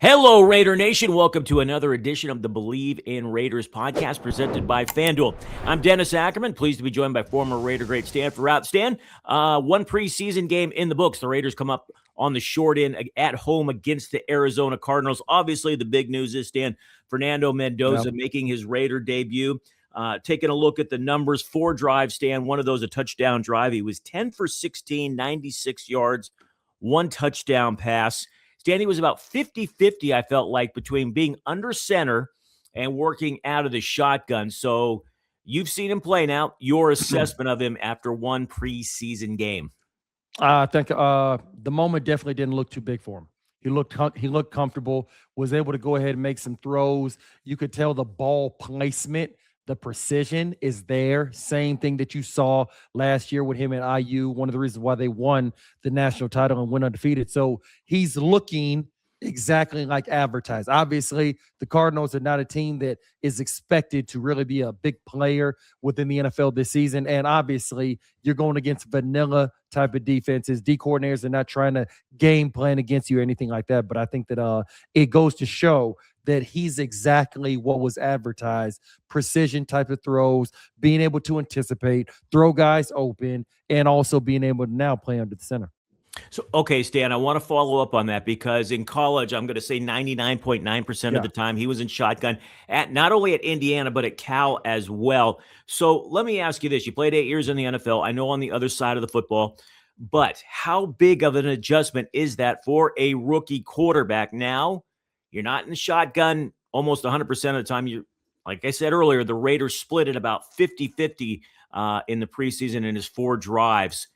Hello, Raider Nation. Welcome to another edition of the Believe in Raiders podcast presented by FanDuel. I'm Dennis Ackerman, pleased to be joined by former Raider great Stanford Routt. Stan, one preseason game in the books. The Raiders come up on the short end at home against the Arizona Cardinals. Obviously, the big news is, Stan, Fernando Mendoza making his Raider debut. Taking a look at the numbers, 4 drives, Stan, one of those a touchdown drive. He was 10 for 16, 96 yards, 1 touchdown pass. Danny was about 50-50, I felt like, between being under center and working out of the shotgun. So you've seen him play now. Your assessment of him after one preseason game. I think the moment definitely didn't look too big for him. He looked comfortable, was able to go ahead and make some throws. You could tell the ball placement, the precision is there. Same thing that you saw last year with him at IU. One of the reasons why they won the national title and went undefeated. So he's looking exactly like advertised. Obviously, the Cardinals are not a team that is expected to really be a big player within the NFL this season. And obviously, you're going against vanilla type of defenses. D coordinators are not trying to game plan against you or anything like that. But I think that it goes to show that he's exactly what was advertised. Precision type of throws, being able to anticipate, throw guys open, and also being able to now play under the center. So, okay, Stan, I want to follow up on that because in college, I'm going to say 99.9% of the time he was in shotgun at not only at Indiana, but at Cal as well. So let me ask you this. You played 8 years in the NFL. I know on the other side of the football, but how big of an adjustment is that for a rookie quarterback? Now, you're not in the shotgun almost 100% of the time. You, like I said earlier, the Raiders split it about 50-50 in the preseason in his 4 drives.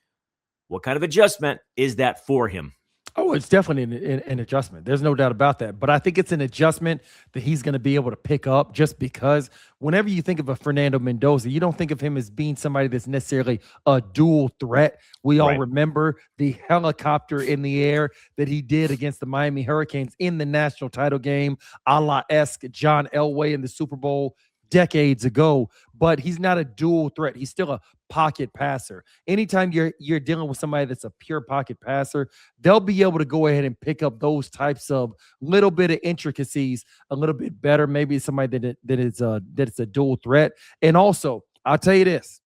What kind of adjustment is that for him? Oh, it's definitely an adjustment. There's no doubt about that. But I think it's an adjustment that he's going to be able to pick up just because whenever you think of a Fernando Mendoza, you don't think of him as being somebody that's necessarily a dual threat. We all remember the helicopter in the air that he did against the Miami Hurricanes in the national title game, a la-esque John Elway in the Super Bowl decades ago, but he's not a dual threat. He's still a pocket passer. Anytime you're dealing with somebody that's a pure pocket passer, they'll be able to go ahead and pick up those types of little bit of intricacies a little bit better. Maybe somebody that is a dual threat. And also, I'll tell you this.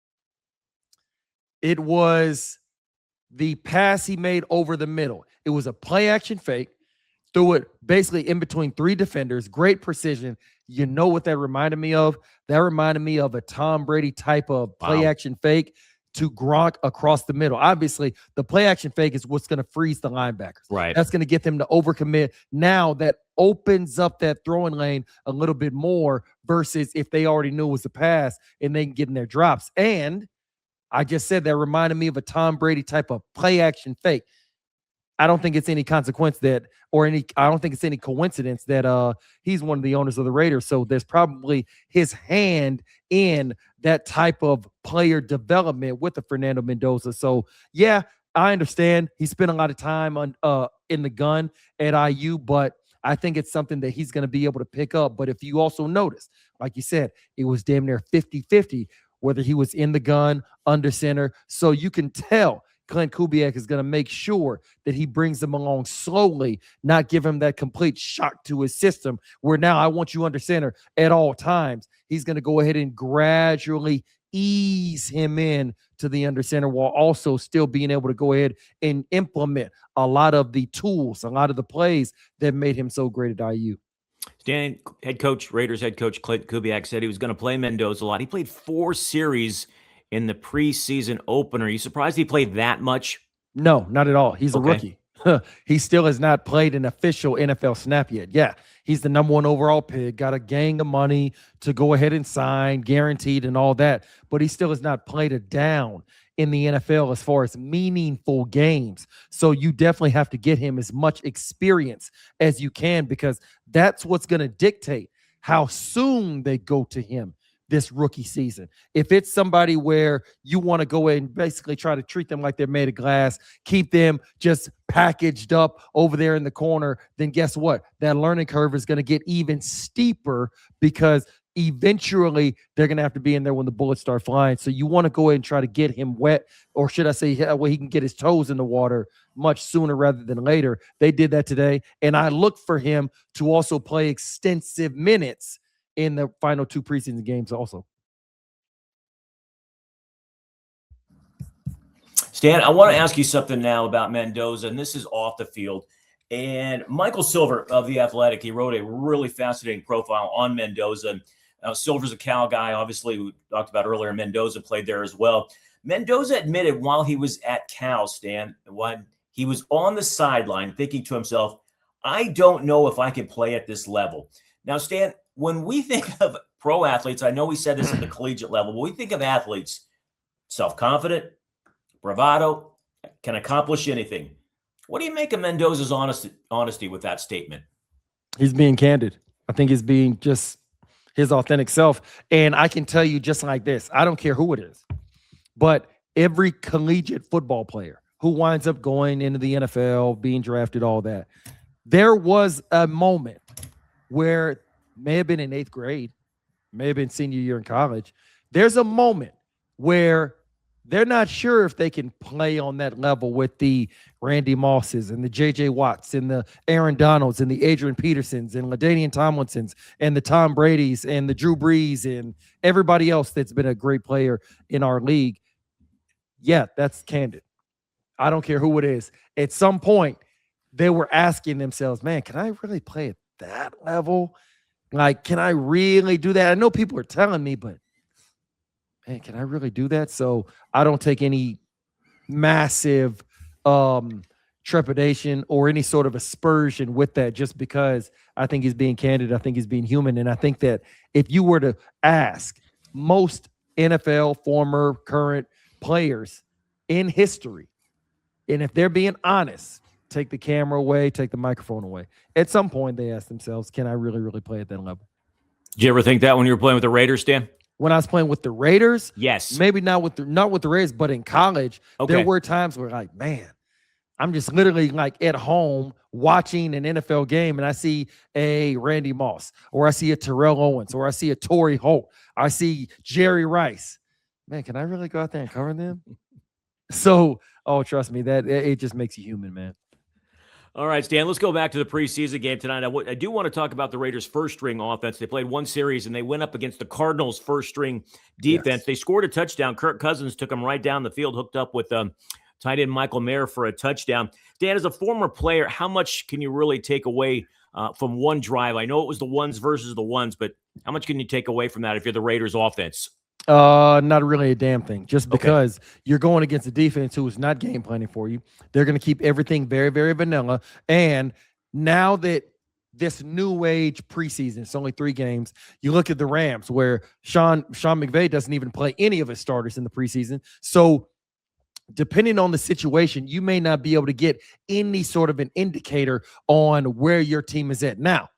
It was the pass he made over the middle. It was a play action fake. Threw it basically in between 3 defenders. Great precision. You know what that reminded me of? That reminded me of a Tom Brady type of play action fake to Gronk across the middle. Obviously, the play action fake is what's going to freeze the linebackers. Right. That's going to get them to overcommit. Now that opens up that throwing lane a little bit more versus if they already knew it was a pass and they can get in their drops. And I just said that reminded me of a Tom Brady type of play action fake. I don't think it's any consequence that, I don't think it's any coincidence that he's one of the owners of the Raiders. So there's probably his hand in that type of player development with the Fernando Mendoza. So yeah, I understand he spent a lot of time on in the gun at IU, but I think it's something that he's going to be able to pick up. But if you also notice, like you said, it was damn near 50-50, whether he was in the gun, under center. So you can tell Clint Kubiak is going to make sure that he brings him along slowly, not give him that complete shock to his system where now I want you under center at all times. He's going to go ahead and gradually ease him in to the under center while also still being able to go ahead and implement a lot of the tools, a lot of the plays that made him so great at IU. Stan, Raiders head coach Clint Kubiak said he was going to play Mendoza a lot. He played 4 series in the preseason opener. Are you surprised he played that much? No, not at all. He's a rookie. He still has not played an official NFL snap yet. Yeah, he's the number 1 overall pick, got a gang of money to go ahead and sign, guaranteed and all that, but he still has not played a down in the NFL as far as meaningful games. So you definitely have to get him as much experience as you can because that's what's going to dictate how soon they go to him this rookie season. If it's somebody where you want to go in and basically try to treat them like they're made of glass, keep them just packaged up over there in the corner, then guess what? That learning curve is going to get even steeper because eventually they're going to have to be in there when the bullets start flying. So you want to go ahead and try to get him wet, or should I say where he can get his toes in the water much sooner rather than later. They did that today. And I look for him to also play extensive minutes in the final 2 preseason games also. Stan, I want to ask you something now about Mendoza, and this is off the field. And Michael Silver of The Athletic, he wrote a really fascinating profile on Mendoza. Silver's a Cal guy, obviously, we talked about earlier. Mendoza played there as well. Mendoza admitted while he was at Cal, Stan, when he was on the sideline thinking to himself, I don't know if I can play at this level. Now, Stan, when we think of pro athletes, I know we said this at the collegiate level, but we think of athletes, self-confident, bravado, can accomplish anything. What do you make of Mendoza's honesty with that statement? He's being candid. I think he's being just his authentic self. And I can tell you just like this, I don't care who it is, but every collegiate football player who winds up going into the NFL, being drafted, all that, there was a moment where may have been in 8th grade, may have been senior year in college. There's a moment where they're not sure if they can play on that level with the Randy Mosses and the J.J. Watts and the Aaron Donalds and the Adrian Petersons and LaDainian Tomlinsons and the Tom Bradys and the Drew Brees and everybody else that's been a great player in our league. Yeah, that's candid. I don't care who it is. At some point, they were asking themselves, man, can I really play at that level? Like, can I really do that? I know people are telling me, but man, can I really do that? So I don't take any massive trepidation or any sort of aspersion with that, just because I think he's being candid. I think he's being human. And I think that if you were to ask most NFL former, current players in history, and if they're being honest, take the camera away, take the microphone away, at some point they ask themselves, can I really, really play at that level? Did you ever think that when you were playing with the Raiders, Stan? When I was playing with the Raiders, yes, maybe not with the Raiders, but in college, there were times where, like, man, I'm just literally like at home watching an NFL game, and I see a Randy Moss, or I see a Terrell Owens, or I see a Torrey Holt, I see Jerry Rice. Man, can I really go out there and cover them? So, oh, trust me, that it just makes you human, man. All right, Stan, let's go back to the preseason game tonight. I do want to talk about the Raiders' first-string offense. They played one series, and they went up against the Cardinals' first-string defense. Yes. They scored a touchdown. Kirk Cousins took them right down the field, hooked up with tight end Michael Mayer for a touchdown. Dan, as a former player, how much can you really take away from one drive? I know it was the ones versus the ones, but how much can you take away from that if you're the Raiders' offense? Not really a damn thing, just because you're going against a defense who is not game planning for you. They're going to keep everything very, very vanilla. And now that this new age preseason, it's only 3 games, you look at the Rams where Sean McVay doesn't even play any of his starters in the preseason. So depending on the situation, you may not be able to get any sort of an indicator on where your team is at. Now,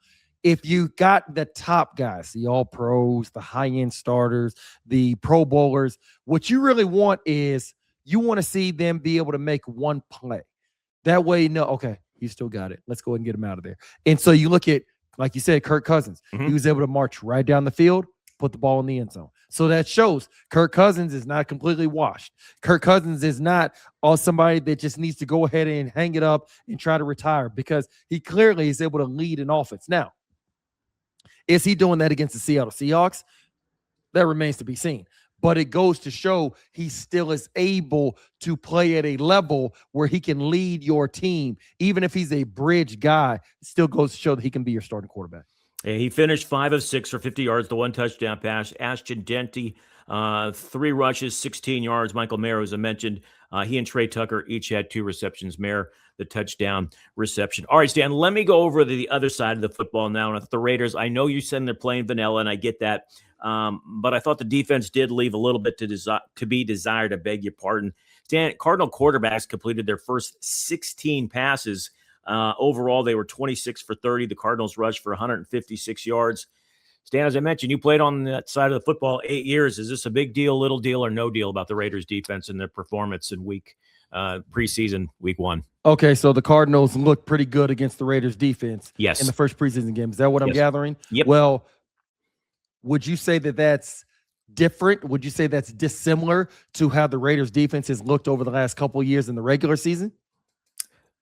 if you got the top guys, the all pros, the high-end starters, the pro bowlers, what you really want is you want to see them be able to make one play. That way, you know, okay, he still got it. Let's go ahead and get him out of there. And so you look at, like you said, Kirk Cousins. Mm-hmm. He was able to march right down the field, put the ball in the end zone. So that shows Kirk Cousins is not completely washed. Kirk Cousins is not somebody that just needs to go ahead and hang it up and try to retire, because he clearly is able to lead an offense. Now, is he doing that against the Seattle Seahawks? That remains to be seen. But it goes to show he still is able to play at a level where he can lead your team. Even if he's a bridge guy, it still goes to show that he can be your starting quarterback. He finished 5 of 6 for 50 yards, the 1 touchdown pass. Ashton Denty, 3 rushes, 16 yards. Michael Mayer, as I mentioned, he and Trey Tucker each had 2 receptions. Mayer, the touchdown reception. All right, Stan, let me go over the other side of the football now. And the Raiders, I know you said they're playing vanilla, and I get that. But I thought the defense did leave a little bit to be desired, I beg your pardon. Stan, Cardinal quarterbacks completed their first 16 passes. Overall, they were 26 for 30. The Cardinals rushed for 156 yards. Stan, as I mentioned, you played on that side of the football 8 years. Is this a big deal, little deal, or no deal about the Raiders defense and their performance in preseason week 1? Okay, so the Cardinals looked pretty good against the Raiders defense in the first preseason game. Is that what I'm gathering? Yep. Well, Would you say that that's different? Would you say that's dissimilar to how the Raiders defense has looked over the last couple of years in the regular season?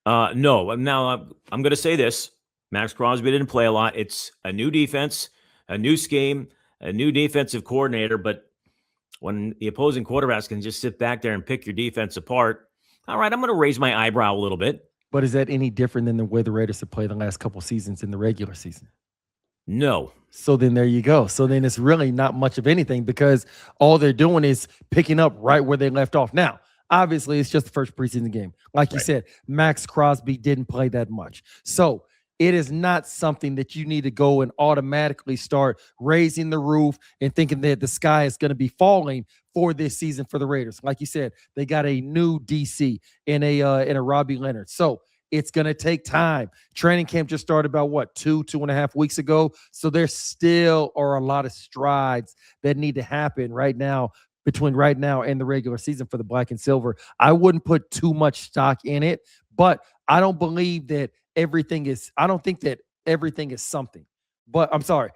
No. Now I'm going to say this: Max Crosby didn't play a lot. It's a new defense, a new scheme, a new defensive coordinator. But when the opposing quarterbacks can just sit back there and pick your defense apart, all right, I'm going to raise my eyebrow a little bit. But is that any different than the way the Raiders have played the last couple seasons in the regular season? No. So then there you go. So then it's really not much of anything because all they're doing is picking up right where they left off. Now, obviously, it's just the first preseason game. Like you said, Max Crosby didn't play that much. So it is not something that you need to go and automatically start raising the roof and thinking that the sky is going to be falling for this season for the Raiders. Like you said, they got a new DC in a Robbie Leonard. So it's going to take time. Training camp just started about what, 2.5 weeks ago. So there still are a lot of strides that need to happen right now between right now and the regular season for the black and silver. I wouldn't put too much stock in it, but I don't believe that I don't think that everything is something. But I'm sorry.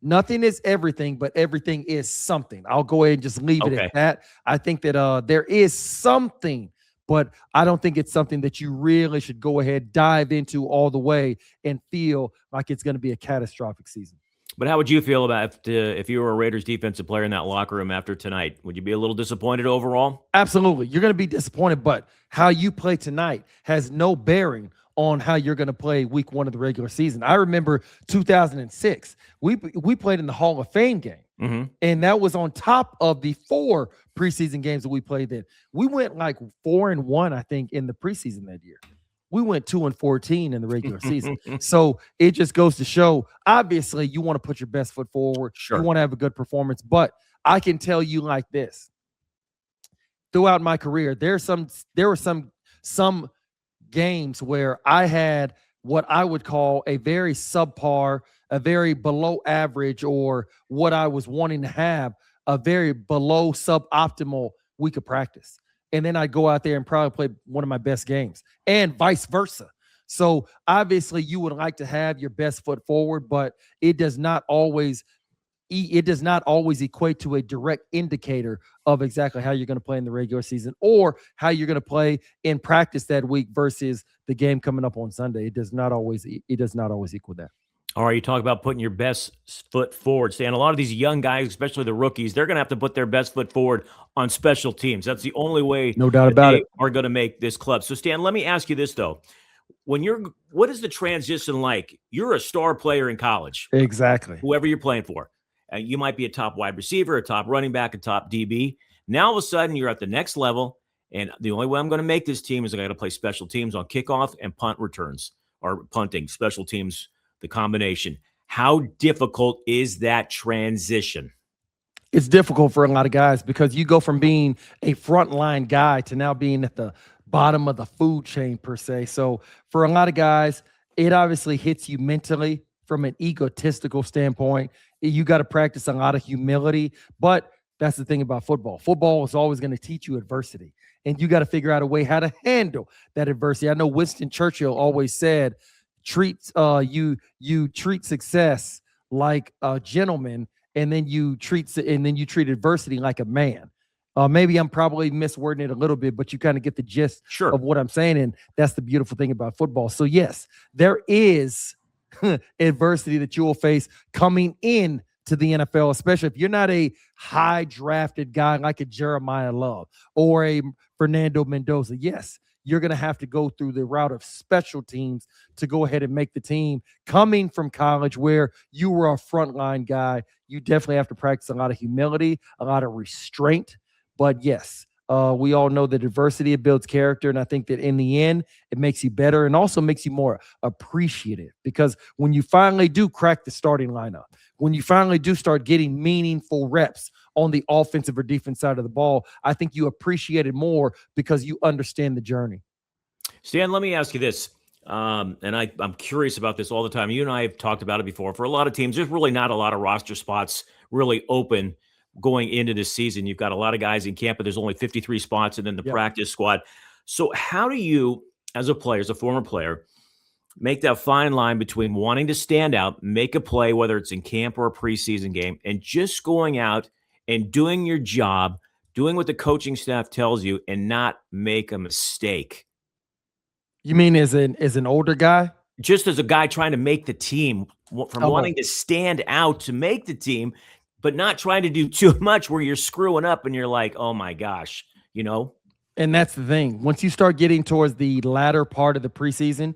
Nothing is everything, but everything is something. I'll go ahead and just leave it at that. I think that there is something, but I don't think it's something that you really should go ahead, dive into all the way and feel like it's going to be a catastrophic season. But how would you feel about if you were a Raiders defensive player in that locker room after tonight? Would you be a little disappointed overall? Absolutely. You're going to be disappointed, but how you play tonight has no bearing on how you're going to play week 1 of the regular season. I remember 2006. We played in the Hall of Fame game, and that was on top of the 4 preseason games that we played then. We went like 4-1, I think, in the preseason that year. We went 2-14 in the regular season. So it just goes to show, obviously, you want to put your best foot forward. Sure. You want to have a good performance. But I can tell you like this. Throughout my career, there were some games where I had what I would call a very subpar, a very below average, or what I was wanting to have, a very below suboptimal week of practice. And then I'd go out there and probably play one of my best games, and vice versa. So obviously you would like to have your best foot forward, but it does not always equate to a direct indicator of exactly how you're going to play in the regular season or how you're going to play in practice that week versus the game coming up on Sunday. It does not always equal that. All right, you talk about putting your best foot forward, Stan. A lot of these young guys, especially the rookies, they're going to have to put their best foot forward on special teams. That's the only way no doubt about it are going to make this club. So, Stan, let me ask you this, though. What is the transition like? You're a star player in college. Exactly. Whoever you're playing for. You might be a top wide receiver, a top running back, a top DB. Now, all of a sudden, you're at the next level, and the only way I'm going to make this team is I got to play special teams on kickoff and punt returns, or punting, special teams, the combination. How difficult is that transition? It's difficult for a lot of guys because you go from being a frontline guy to now being at the bottom of the food chain, per se. So for a lot of guys, it obviously hits you mentally from an egotistical standpoint. You got to practice a lot of humility, but that's the thing about football. Football is always going to teach you adversity, and you got to figure out a way how to handle that adversity. I know Winston Churchill always said, you treat success like a gentleman, and then you treat adversity like a man. Maybe I'm probably miswording it a little bit, but you kind of get the gist of what I'm saying, and that's the beautiful thing about football. So yes, there is adversity that you will face coming in to the NFL, especially if you're not a high drafted guy like a Jeremiah Love or a Fernando Mendoza. Yes, you're going to have to go through the route of special teams to go ahead and make the team. Coming from college where you were a frontline guy, you definitely have to practice a lot of humility, a lot of restraint. But yes, we all know that adversity, it builds character. And I think that in the end, it makes you better and also makes you more appreciative, because when you finally do crack the starting lineup, when you finally do start getting meaningful reps on the offensive or defense side of the ball, I think you appreciate it more because you understand the journey. Stan, let me ask you this. And I'm curious about this all the time. You and I have talked about it before. For a lot of teams, there's really not a lot of roster spots really open going into this season. You've got a lot of guys in camp, but there's only 53 spots and then the practice squad. So how do you, as a player, as a former player, Make that fine line between wanting to stand out, make a play, whether it's in camp or a preseason game, and just going out and doing your job, doing what the coaching staff tells you, and not make a mistake. You mean as an older guy? Just as a guy trying to make the team, from Oh, wanting to stand out to make the team, but not trying to do too much where you're screwing up and you're like, oh my gosh, you know? and that's the thing. Once you start getting towards the latter part of the preseason,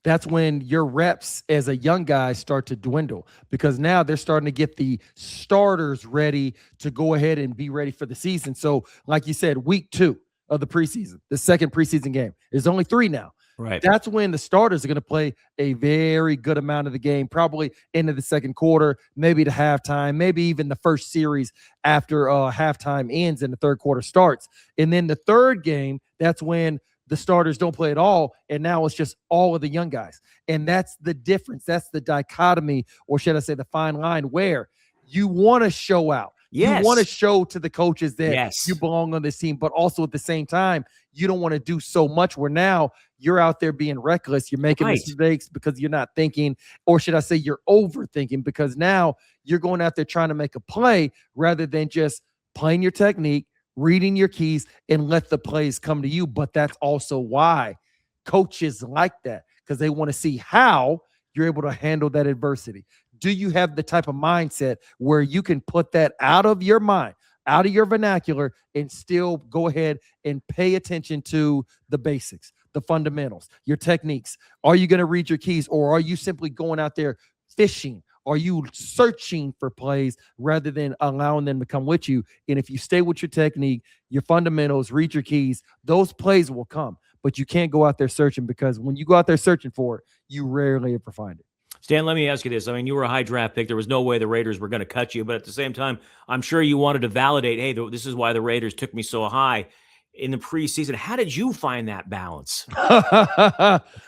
that's when your reps as a young guy start to dwindle because now they're starting to get the starters ready to go ahead and be ready for the season. So, like you said, week 2 of the preseason, the second preseason game, there's only 3 now. Right. That's when the starters are going to play a very good amount of the game, probably into the second quarter, maybe to halftime, maybe even the first series after halftime ends and the third quarter starts. And then the third game, that's when the starters don't play at all, and now it's just all of the young guys. And that's the difference. That's the dichotomy, or should I say the fine line, where you want to show out. Yes. You want to show to the coaches that Yes. you belong on this team, but also at the same time, you don't want to do so much where now you're out there being reckless. You're making Right. mistakes because you're not thinking, or should I say you're overthinking, because now you're going out there trying to make a play rather than just playing your technique, reading your keys, and let the plays come to you. But that's also why coaches like that, because they want to see how you're able to handle that adversity. Do you have the type of mindset where you can put that out of your mind, out of your vernacular, and still go ahead and pay attention to the basics, the fundamentals, your techniques? Are you going to read your keys, or are you simply going out there fishing? Are you searching for plays rather than allowing them to come with you? And if you stay with your technique, your fundamentals, read your keys, those plays will come. But you can't go out there searching, because when you go out there searching for it, you rarely ever find it. Stan, let me ask you this. I mean, you were a high draft pick. There was no way the Raiders were going to cut you. But at the same time, I'm sure you wanted to validate, hey, this is why the Raiders took me so high in the preseason. How did you find that balance?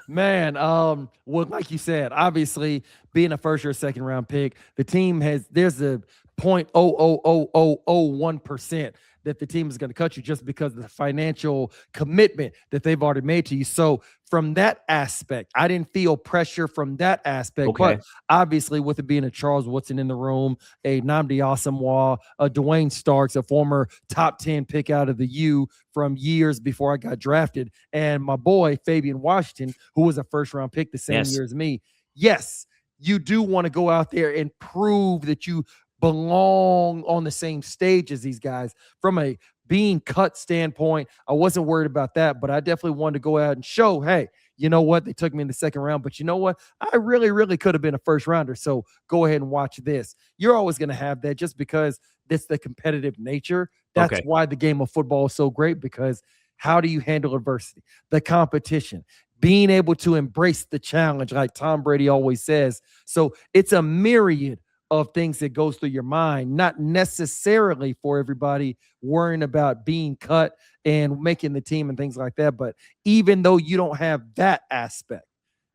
Man, well, like you said, obviously being a first or second round pick, the team there's a 0.00001% that the team is going to cut you just because of the financial commitment that they've already made to you. So from that aspect, I didn't feel pressure from that aspect. Okay. But obviously, with it being a Charles Woodson in the room, a Nnamdi Asomugha, a Dwayne Starks, a former top 10 pick out of the U from years before I got drafted, and my boy Fabian Washington, who was a first round pick the same year as me. Yes, you do want to go out there and prove that you belong on the same stage as these guys. From a being cut standpoint, I wasn't worried about that, but I definitely wanted to go out and show, hey, you know what? They took me in the second round, but you know what? I really, really could have been a first rounder. So go ahead and watch this. You're always going to have that just because it's the competitive nature. That's why the game of football is so great, because how do you handle adversity, the competition, being able to embrace the challenge, like Tom Brady always says. So it's a myriad of things that goes through your mind, not necessarily for everybody worrying about being cut and making the team and things like that. But even though you don't have that aspect,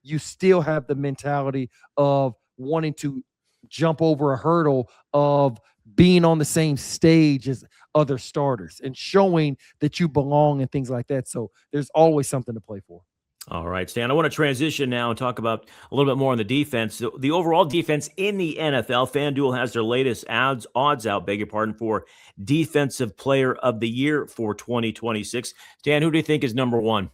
you still have the mentality of wanting to jump over a hurdle of being on the same stage as other starters and showing that you belong and things like that. So there's always something to play for. All right, Stan, I want to transition now and talk about a little bit more on the defense. The overall defense in the NFL, FanDuel has their latest odds out, beg your pardon, for Defensive Player of the Year for 2026. Stan, who do you think is number one?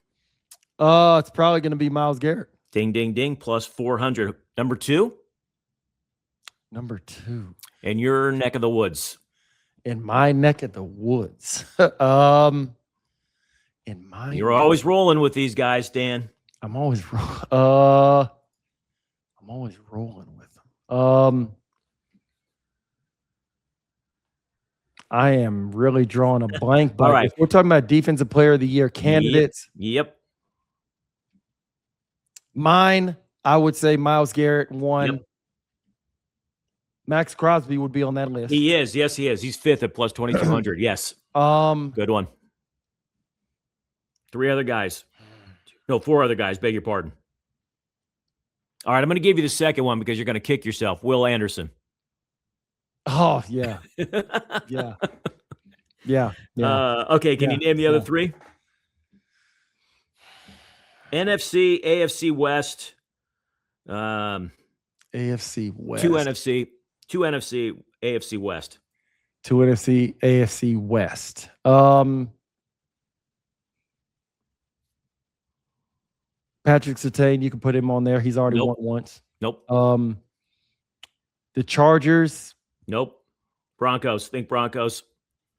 It's probably going to be Myles Garrett. Ding, ding, ding, plus 400. Number two? Number two. In your neck of the woods. In my neck of the woods. You're always rolling with these guys, Dan. I'm always rolling with them. I am really drawing a blank, but all right, if we're talking about Defensive Player of the Year candidates. Yep. Mine, I would say Myles Garrett, one. Yep. Max Crosby would be on that list. He is. Yes, he is. He's fifth at plus 2,200. Yes. Good one. Four other guys. Beg your pardon. All right, I'm going to give you the second one because you're going to kick yourself. Will Anderson. Oh, yeah. Yeah. Okay, can you name the other three? NFC, AFC West. AFC West. Two NFC, AFC West. Two NFC, AFC West. Patrick Surtain, you can put him on there. He's already won once. Nope. The Chargers. Nope. Broncos. Think Broncos.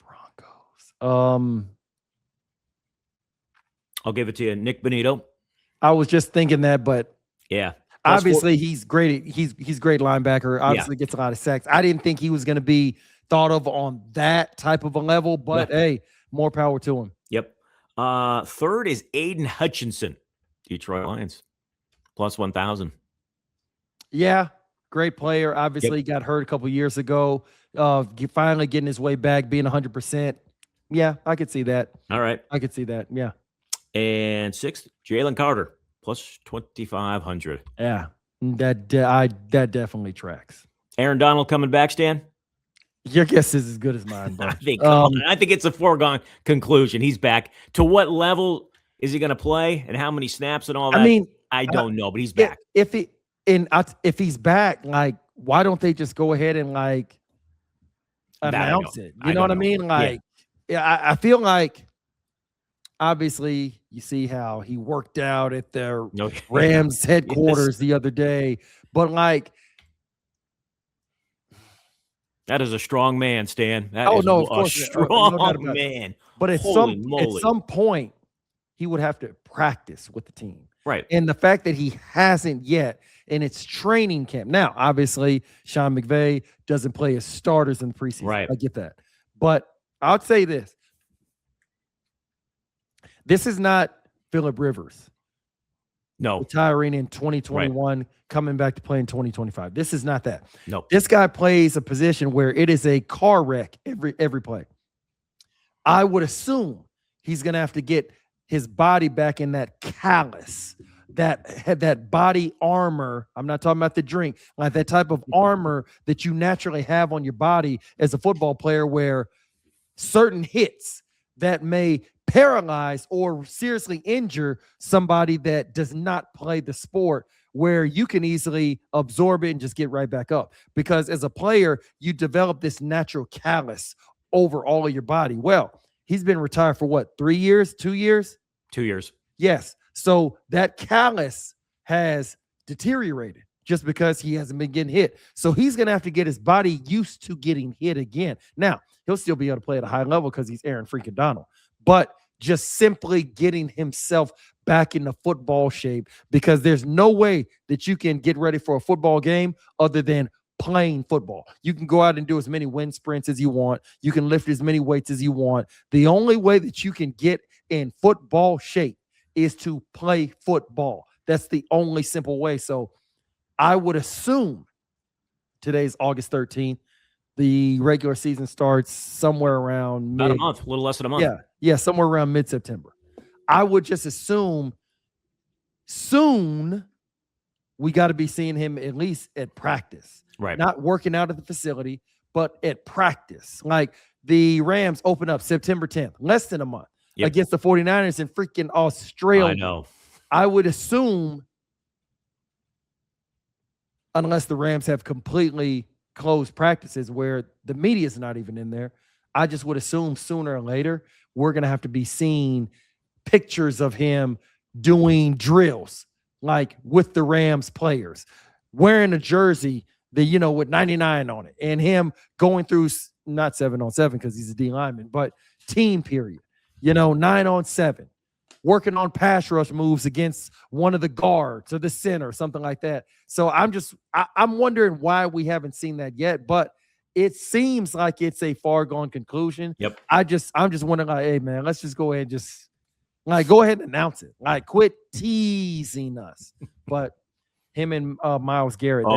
Broncos. I'll give it to you. Nick Bonito. I was just thinking that, but yeah. Obviously, he's great. He's great linebacker. Obviously, gets a lot of sacks. I didn't think he was going to be thought of on that type of a level, but hey, more power to him. Yep. Third is Aiden Hutchinson, Detroit Lions, plus 1,000. Yeah, great player. Obviously, got hurt a couple years ago. Finally getting his way back, being 100%. Yeah, I could see that. All right, I could see that. Yeah. And sixth, Jalen Carter, plus 2,500. Yeah, that definitely tracks. Aaron Donald coming back, Stan? Your guess is as good as mine, bro. I think it's a foregone conclusion. He's back. To what level is he going to play, and how many snaps and all that? I mean, I don't know, but he's back. If he's back, like, why don't they just go ahead and like announce it? You know what I mean? Like, I feel like obviously you see how he worked out at their Rams headquarters the other day, but like. That is a strong man, Stan. That is of course, a strong man. But at some point, he would have to practice with the team. Right. And the fact that he hasn't yet, and it's training camp. Now, obviously, Sean McVay doesn't play as starters in the preseason. Right. I get that. But I'll say this. This is not Phillip Rivers. No. Retiring in 2021, coming back to play in 2025. This is not that. No. This guy plays a position where it is a car wreck every play. I would assume he's going to have to get his body back in that callus, that body armor. I'm not talking about the drink, like that type of armor that you naturally have on your body as a football player, where certain hits that may paralyze or seriously injure somebody that does not play the sport, where you can easily absorb it and just get right back up. Because as a player, you develop this natural callus over all of your body. Well, he's been retired for what, 3 years, 2 years? 2 years. Yes. So that callus has deteriorated just because he hasn't been getting hit. So he's going to have to get his body used to getting hit again. Now, he'll still be able to play at a high level because he's Aaron freaking Donald. But just simply getting himself back into football shape, because there's no way that you can get ready for a football game other than playing football. You can go out and do as many wind sprints as you want. You can lift as many weights as you want. The only way that you can get in football shape is to play football. That's the only simple way. So I would assume today's August 13th. The regular season starts somewhere around about a month, a little less than a month. Yeah, somewhere around mid-September. I would just assume soon we got to be seeing him at least at practice. Right. Not working out at the facility, but at practice. Like the Rams open up September 10th, less than a month, against the 49ers in freaking Australia. I know. I would assume, unless the Rams have completely closed practices where the media is not even in there, I just would assume sooner or later we're going to have to be seeing pictures of him doing drills, like with the Rams players, wearing a jersey that, with 99 on it, and him going through not 7-on-7 because he's a D lineman, but team period, 9-on-7, working on pass rush moves against one of the guards or the center, something like that. So I'm wondering why we haven't seen that yet, but it seems like it's a far gone conclusion. Yep. I'm just wondering, like, hey man, let's just go ahead and go ahead and announce it. Like, quit teasing us. But him and Myles Garrett,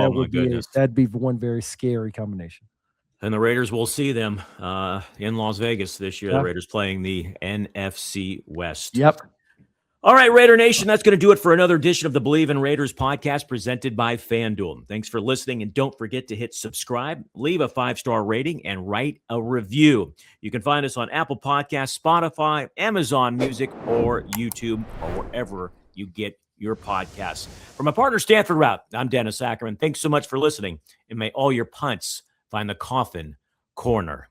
that'd be one very scary combination. And the Raiders, will see them in Las Vegas this year. The Raiders playing the NFC West. Yep. All right, Raider Nation, that's going to do it for another edition of the Believe in Raiders podcast presented by FanDuel. Thanks for listening, and don't forget to hit subscribe, leave a 5-star rating, and write a review. You can find us on Apple Podcasts, Spotify, Amazon Music, or YouTube, or wherever you get your podcasts. For my partner, Stanford Routt, I'm Dennis Ackerman. Thanks so much for listening, and may all your punts find the coffin corner.